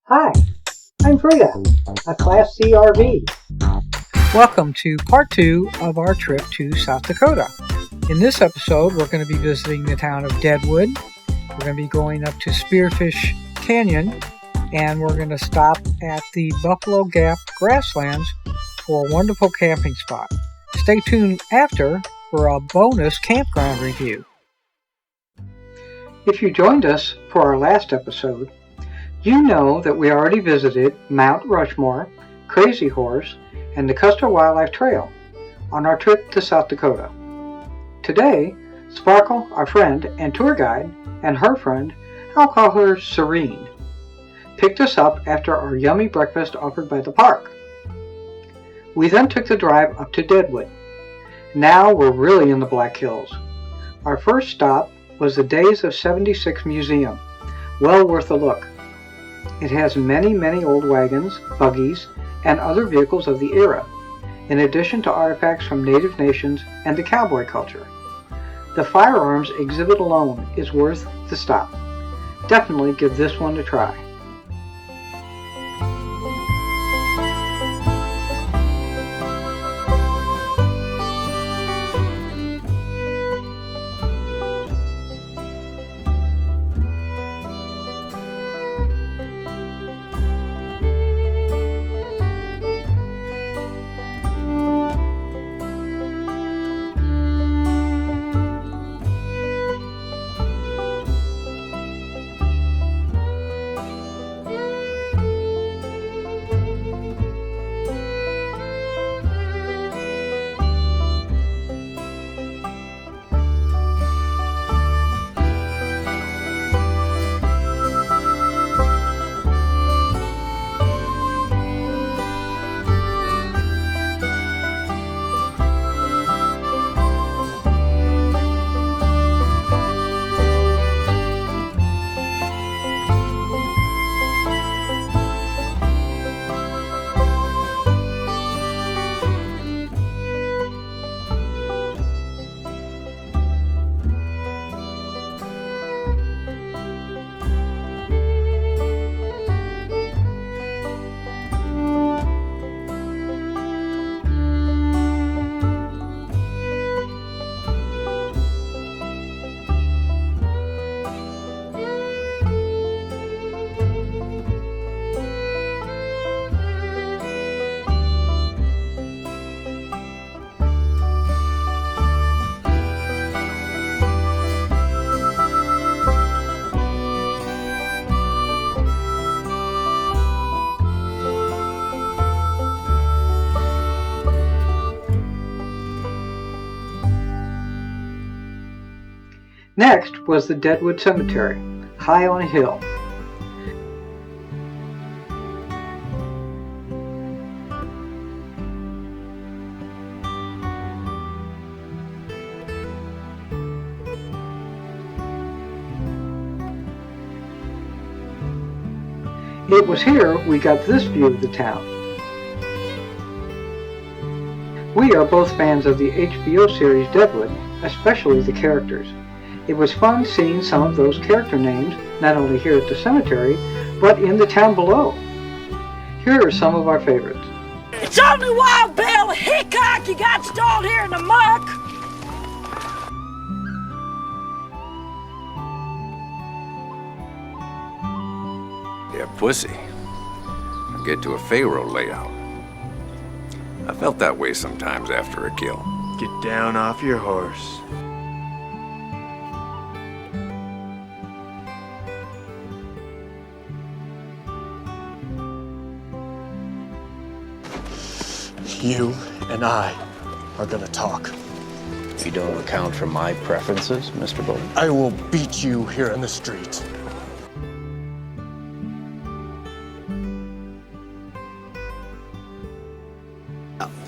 Hi, I'm Frida, a Class C RV. Welcome to part 2 of our trip to South Dakota. In this episode, we're going to be visiting the town of Deadwood. We're going to be going up to Spearfish Canyon, and we're going to stop at the Buffalo Gap grasslands for a wonderful camping spot. Stay tuned after for a bonus campground review. If you joined us for our last episode, you know that we already visited Mount Rushmore, Crazy Horse, and the Custer Wildlife Trail on our trip to South Dakota. Today, Sparkle, our friend and tour guide, and her friend, I'll call her Serene, picked us up after our yummy breakfast offered by the park. We then took the drive up to Deadwood. Now we're really in the Black Hills. Our first stop was the Days of 76 Museum, well worth a look. It has many old wagons, buggies, and other vehicles of the era, in addition to artifacts from native nations and the cowboy culture. The firearms exhibit alone is worth the stop. Definitely give this one a try. Next was the Deadwood Cemetery, high on a hill. It was here we got this view of the town. We are both fans of the HBO series Deadwood, especially the characters. It was fun seeing some of those character names, not only here at the cemetery, but in the town below. Here are some of our favorites. It's only Wild Bill Hickok you got stalled here in the muck! Yeah, pussy. I get to a Pharaoh layout. I felt that way sometimes after a kill. Get down off your horse. You and I are gonna talk. You don't account for my preferences, Mr. Bowden? I will beat you here in the street.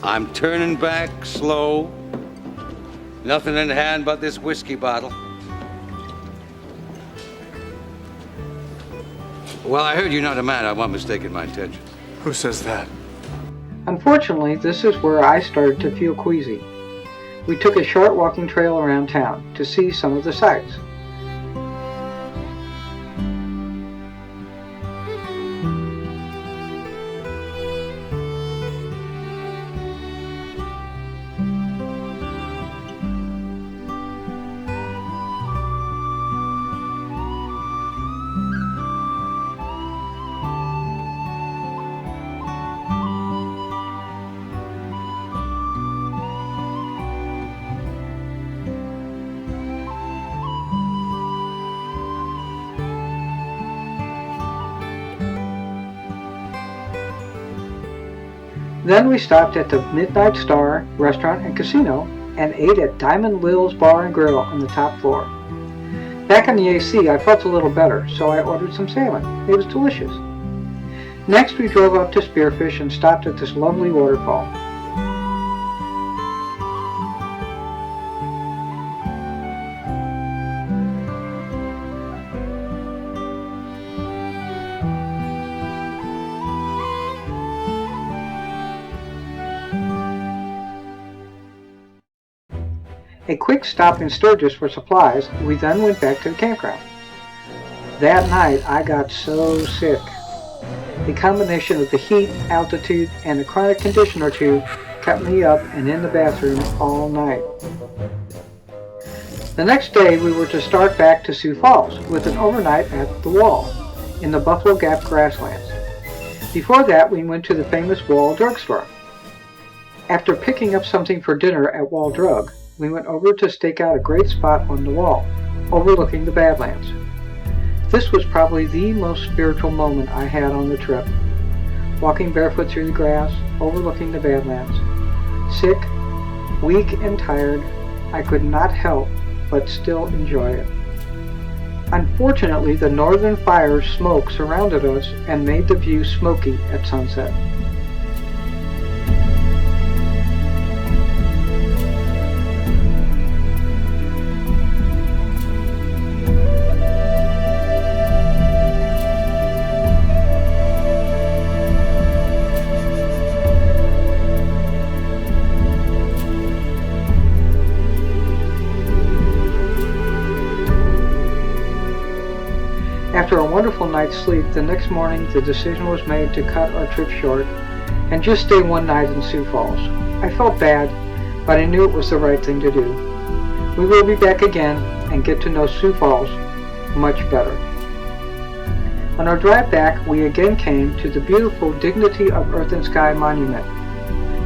I'm turning back slow. Nothing in hand but this whiskey bottle. Well, I heard you're not a man. I want mistaken my intentions. Who says that? Unfortunately, this is where I started to feel queasy. We took a short walking trail around town to see some of the sights. Then we stopped at the Midnight Star restaurant and casino and ate at Diamond Lil's Bar and Grill on the top floor. Back in the AC, I felt a little better, so I ordered some salmon. It was delicious. Next, we drove up to Spearfish and stopped at this lovely waterfall. A quick stop in Sturgis for supplies, we then went back to the campground. That night I got so sick. The combination of the heat, altitude, and a chronic condition or two kept me up and in the bathroom all night. The next day we were to start back to Sioux Falls with an overnight at the Wall in the Buffalo Gap grasslands. Before that we went to the famous Wall drugstore. After picking up something for dinner at Wall Drug, we went over to stake out a great spot on the Wall, overlooking the Badlands. This was probably the most spiritual moment I had on the trip. Walking barefoot through the grass, overlooking the Badlands. Sick, weak, and tired, I could not help but still enjoy it. Unfortunately, the northern fire's smoke surrounded us and made the view smoky at sunset. After a wonderful night's sleep, the next morning the decision was made to cut our trip short and just stay one night in Sioux Falls. I felt bad, but I knew it was the right thing to do. We will be back again and get to know Sioux Falls much better. On our drive back, we again came to the beautiful Dignity of Earth and Sky Monument.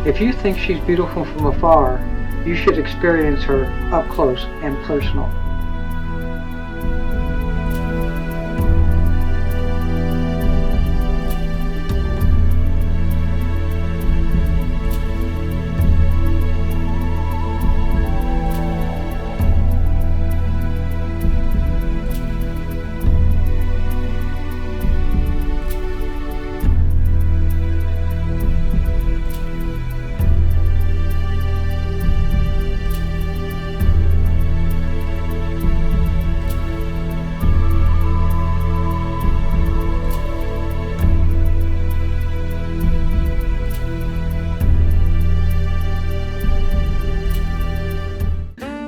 If you think she's beautiful from afar, you should experience her up close and personal.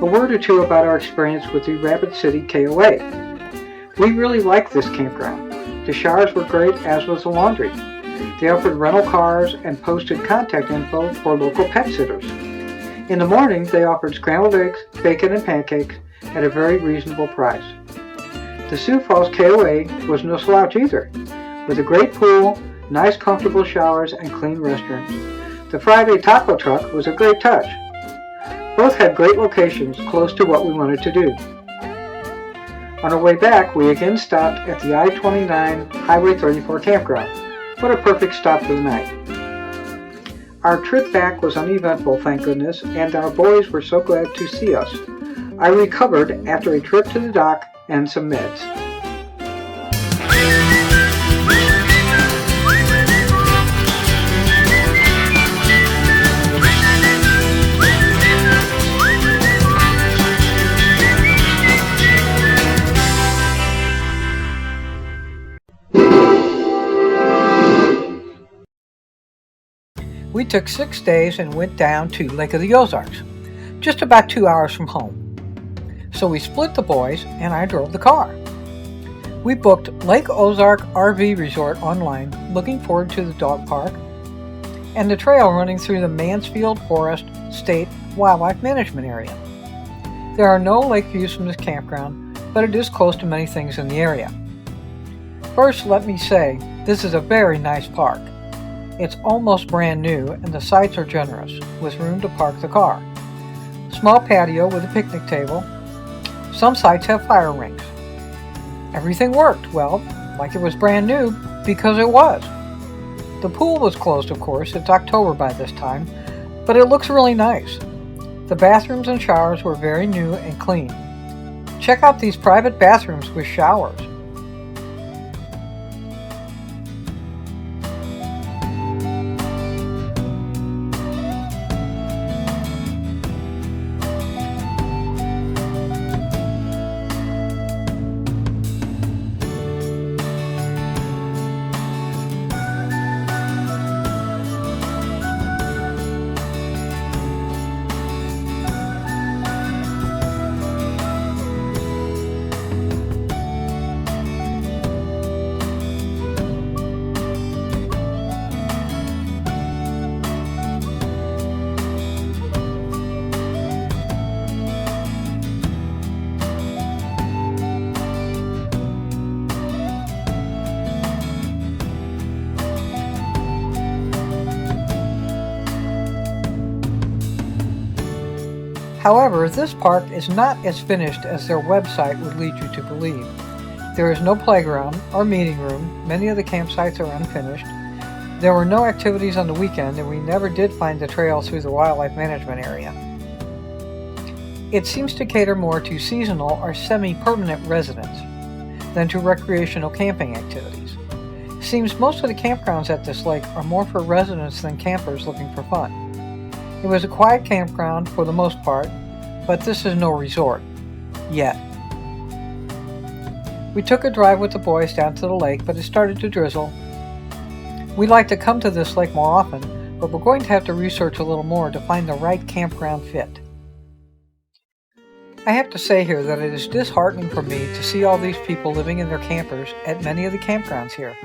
A word or two about our experience with the Rapid City KOA. We really liked this campground. The showers were great, as was the laundry. They offered rental cars and posted contact info for local pet sitters. In the morning, they offered scrambled eggs, bacon, and pancakes at a very reasonable price. The Sioux Falls KOA was no slouch either, with a great pool, nice comfortable showers, and clean restrooms. The Friday taco truck was a great touch. Both had great locations close to what we wanted to do. On our way back, we again stopped at the I-29 Highway 34 campground. What a perfect stop for the night. Our trip back was uneventful, thank goodness, and our boys were so glad to see us. I recovered after a trip to the dock and some meds. We took 6 days and went down to Lake of the Ozarks, just about 2 hours from home. So we split the boys and I drove the car. We booked Lake Ozark RV Resort online, looking forward to the dog park and the trail running through the Mansfield Forest State Wildlife Management Area. There are no lake views from this campground, but it is close to many things in the area. First, let me say, this is a very nice park. It's almost brand new and the sites are generous, with room to park the car. Small patio with a picnic table. Some sites have fire rings. Everything worked, well, like it was brand new, because it was. The pool was closed, of course. It's October by this time, but it looks really nice. The bathrooms and showers were very new and clean. Check out these private bathrooms with showers. However, this park is not as finished as their website would lead you to believe. There is no playground or meeting room. Many of the campsites are unfinished. There were no activities on the weekend, and we never did find the trail through the wildlife management area. It seems to cater more to seasonal or semi-permanent residents than to recreational camping activities. Seems most of the campgrounds at this lake are more for residents than campers looking for fun. It was a quiet campground for the most part, but this is no resort. Yet. We took a drive with the boys down to the lake, but it started to drizzle. We'd like to come to this lake more often, but we're going to have to research a little more to find the right campground fit. I have to say here that it is disheartening for me to see all these people living in their campers at many of the campgrounds here.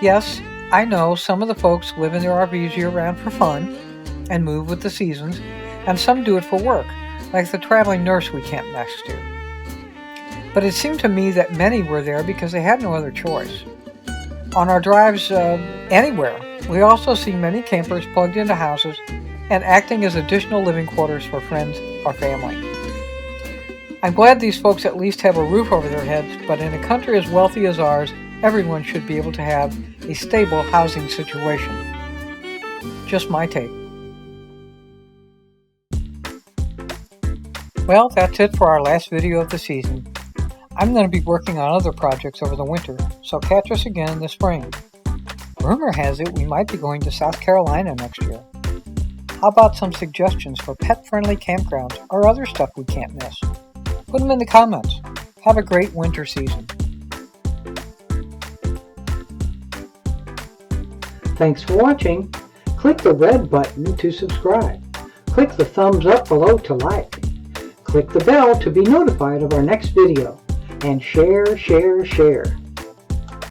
Yes, I know some of the folks live in their RVs year-round for fun and move with the seasons, and some do it for work, like the traveling nurse we camped next to. But it seemed to me that many were there because they had no other choice. On our drives anywhere, we also see many campers plugged into houses and acting as additional living quarters for friends or family. I'm glad these folks at least have a roof over their heads, but in a country as wealthy as ours, everyone should be able to have a stable housing situation. Just my take. Well, that's it for our last video of the season. I'm going to be working on other projects over the winter, so catch us again in the spring. Rumor has it we might be going to South Carolina next year. How about some suggestions for pet-friendly campgrounds or other stuff we can't miss? Put them in the comments. Have a great winter season. Thanks for watching. Click the red button to subscribe. Click the thumbs up below to like. Click the bell to be notified of our next video. And share, share, share.